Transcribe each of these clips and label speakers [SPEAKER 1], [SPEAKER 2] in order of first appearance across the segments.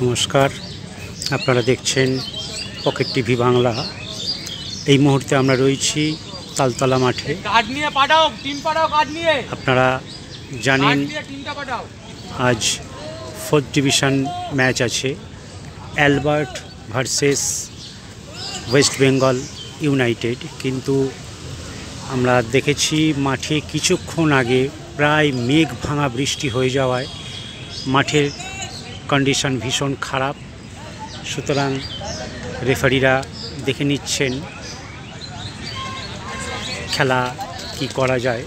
[SPEAKER 1] নমস্কার, আপনারা দেখছেন পকেট টিভি বাংলা। এই মুহূর্তে আমরা রয়েছি তালতলা মাঠে। আপনারা জানেন আজ 4th ডিভিশন ম্যাচ আছে, Albert versus West Bengal United. কিন্তু আমরা দেখেছি মাঠে কিছুক্ষণ আগে প্রায় মেঘ ভাঙা বৃষ্টি হয়ে যাওয়ায় মাঠের কন্ডিশন ভীষণ খারাপ। সুতরাং রেফারিরা দেখে নিচ্ছেন খেলা কি করা যায়।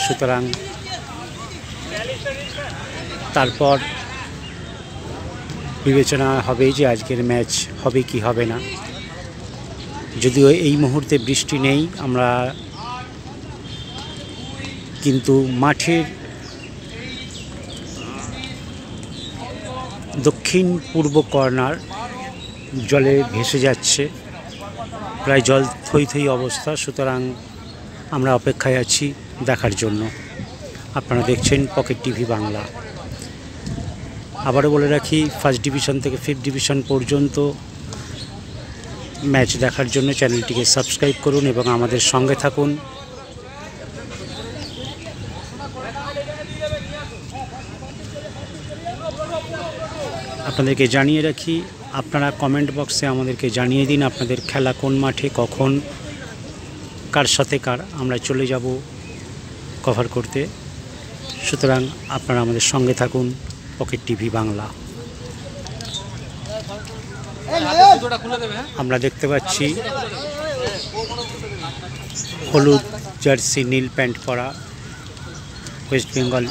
[SPEAKER 1] সুতরাং তারপর বিবেচনা হবে যে আজকের ম্যাচ হবে কি হবে না। যদিও এই মুহূর্তে বৃষ্টি নেই, আমরা কিন্তু মাঠের দক্ষিণ পূর্ব কর্নার জলে ভেসে যাচ্ছে, প্রায় জল থই থই অবস্থা। সুতরাং আমরা অপেক্ষায় আছি দেখার জন্য। আপনারা দেখছেন পকেট টিভি বাংলা। আবারও বলে রাখি, 1st ডিভিশন থেকে 5th ডিভিশন পর্যন্ত ম্যাচ দেখার জন্য চ্যানেলটিকে সাবস্ক্রাইব করুন এবং আমাদের সঙ্গে থাকুন। আপনাদেরকে জানিয়ে রাখি, আপনারা কমেন্ট বক্সে আমাদেরকে জানিয়ে দিন আপনাদের খেলা কোন মাঠে, কখন, কার সাথে কার। আমরা চলে যাব কভার করতে। সুতরাং আপনারা আমাদের সঙ্গে থাকুন পকেট টিভি বাংলা। আমরা দেখতে পাচ্ছি হলুদ জার্সি নীল প্যান্ট পরা ওয়েস্ট বেঙ্গল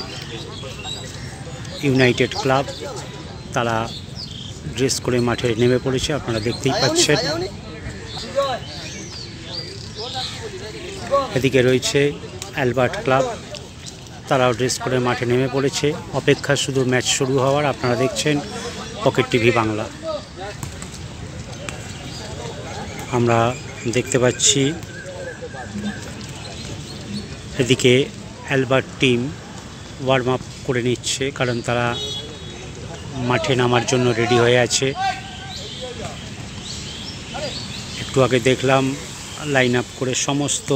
[SPEAKER 1] ইউনাইটেড ক্লাব, তারা ড্রেস করে মাঠে নেমে পড়েছে। আপনারা দেখতেই পাচ্ছেন। এদিকে রয়েছে অ্যালবার্ট ক্লাব, তারাও ড্রেস করে মাঠে নেমে পড়েছে। অপেক্ষা শুধু ম্যাচ শুরু হওয়ার। আপনারা দেখছেন পকেট টিভি বাংলা। আমরা দেখতে পাচ্ছি এদিকে অ্যালবার্ট টিম ওয়ার্ম আপ করে নিচ্ছে, কারণ তারা মাঠে নামার জন্য রেডি হয়ে আছে। একটু আগে দেখলাম লাইন আপ করে সমস্ত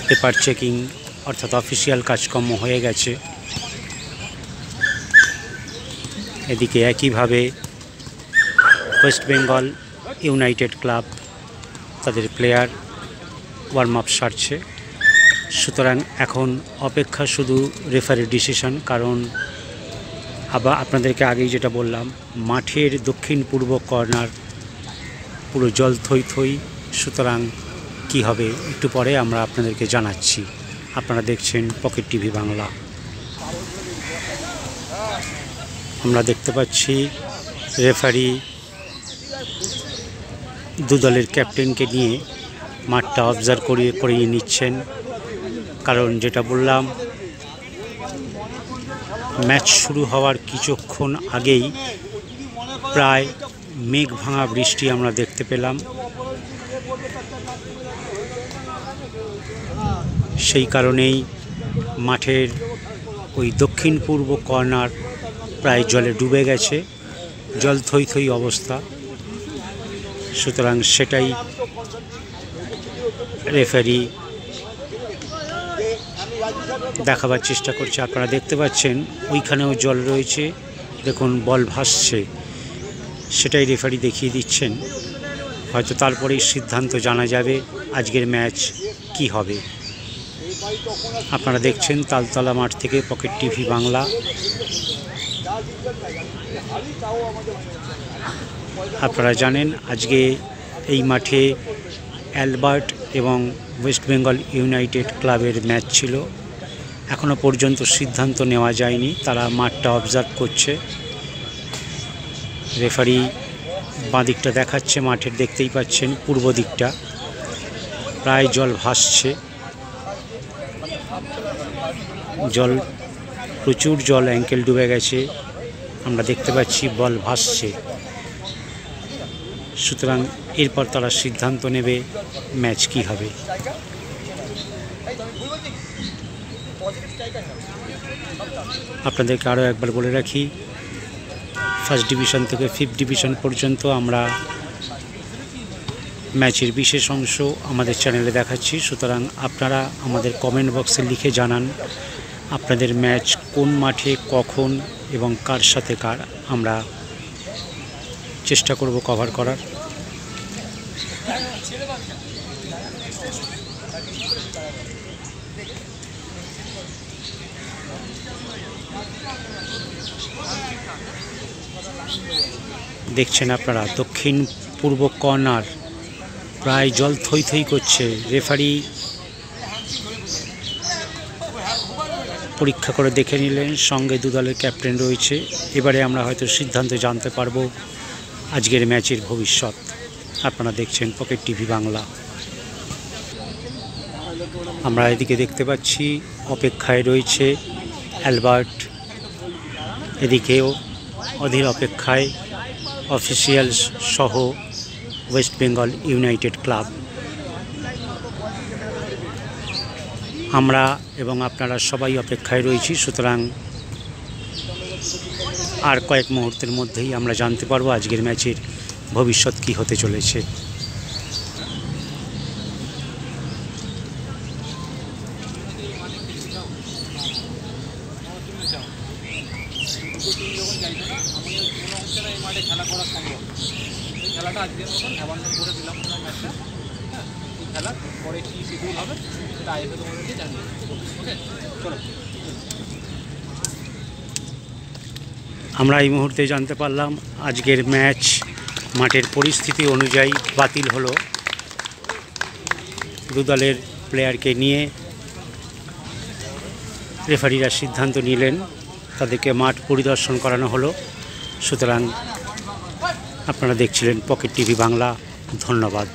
[SPEAKER 1] পেপার চেকিং অর্থাৎ অফিসিয়াল কাজকর্ম হয়ে গেছে। এদিকে একইভাবে ওয়েস্ট বেঙ্গল ইউনাইটেড ক্লাব তাদের প্লেয়ার ওয়ার্ম আপ সারছে। সুতরাং এখন অপেক্ষা শুধু রেফারির ডিসিশন, কারণ আবার আপনাদেরকে আগেই যেটা বললাম, মাঠের দক্ষিণ পূর্ব কর্নার পুরো জল থই থই। সুতরাং কি হবে একটু পরে আমরা আপনাদেরকে জানাচ্ছি। আপনারা দেখছেন পকেট টিভি বাংলা। আমরা দেখতে পাচ্ছি রেফারি দু দলের ক্যাপ্টেনকে নিয়ে মাঠটা অবজার্ভ করিয়ে নিচ্ছেন, কারণ যেটা বললাম ম্যাচ শুরু হওয়ার কিছুক্ষণ আগেই প্রায় মেঘ ভাঙা বৃষ্টি আমরা দেখতে পেলাম। সেই কারণেই মাঠের ওই দক্ষিণ পূর্ব কর্নার প্রায় জলে ডুবে গেছে, জল থই থই অবস্থা। সুতরাং সেটাই রেফারি দেখাবার চেষ্টা করছে। আপনারা দেখতে পাচ্ছেন ওইখানেও জল রয়েছে, দেখুন বল ভাসছে, সেটাই রেফারি দেখিয়ে দিচ্ছেন। হয়তো তারপরেই সিদ্ধান্ত জানা যাবে আজকের ম্যাচ কি হবে। আপনারা দেখছেন তালতলা মাঠ থেকে পকেট টিভি বাংলা। আপনারা জানেন আজকে এই মাঠে অ্যালবার্ট এবং ওয়েস্ট বেঙ্গল ইউনাইটেড ক্লাবের ম্যাচ ছিল। এখনও পর্যন্ত সিদ্ধান্ত নেওয়া যায়নি, তারা মাঠটা অবজার্ভ করছে। রেফারি বাঁ দিকটা দেখাচ্ছে মাঠের, দেখতেই পাচ্ছেন পূর্ব দিকটা প্রায় জল ভাসছে, জল প্রচুর জল, অ্যাঙ্কেল ডুবে গেছে। আমরা দেখতে পাচ্ছি বল ভাসছে। সুতরাং এরপর তারা সিদ্ধান্ত নেবে ম্যাচ কি হবে। আপনাদেরকে আরও একবার বলে রাখি, ফার্স্ট ডিভিশন থেকে 5th ডিভিশন পর্যন্ত আমরা ম্যাচের বিশেষ অংশ আমাদের চ্যানেলে দেখাচ্ছি। সুতরাং আপনারা আমাদের কমেন্ট বক্সে লিখে জানান আপনাদের ম্যাচ কোন মাঠে, কখন এবং কার সাথে কার। আমরা চেষ্টা করব কভার করার। দেখছেন আপনারা দক্ষিণ পূর্ব কর্নার, প্রায় জল থই থই করছে। রেফারি পরীক্ষা করে দেখে নিলেন, সঙ্গে দু দলের ক্যাপ্টেন রয়েছে। এবারে আমরা হয়তো সিদ্ধান্ত জানতে পারবো আজকের ম্যাচের ভবিষ্যৎ। আপনারা দেখছেন পকেট টিভি বাংলা। আমরা এদিকে দেখতে পাচ্ছি অপেক্ষায় রয়েছে অ্যালবার্ট, এদিকেও অধীর অপেক্ষায় অফিসিয়ালস সহ ওয়েস্ট বেঙ্গল ইউনাইটেড ক্লাব। আমরা এবং আপনারা সবাই অপেক্ষায় রয়েছি। সুতরাং আর কয়েক মুহূর্তের মধ্যেই আমরা জানতে পারবো আজকের ম্যাচের ভবিষ্যৎ কী হতে চলেছে।
[SPEAKER 2] খেলাটা আজকের মতন অ্যাবান্ডন করে দিলাম ম্যাচটা। এই খেলার পরে কী শিডিউল হবে সেটা আইএফএ তোমাদেরকে জানিয়ে ওকে। চলো,
[SPEAKER 1] আমরা এই মুহূর্তে জানতে পারলাম আজকের ম্যাচ মাঠের পরিস্থিতি অনুযায়ী বাতিল হলো। দু দলের প্লেয়ারকে নিয়ে রেফারিরা সিদ্ধান্ত নিলেন, তাদেরকে মাঠ পরিদর্শন করানো হলো। সুতরাং আপনারা দেখছিলেন পকেট টিভি বাংলা। ধন্যবাদ।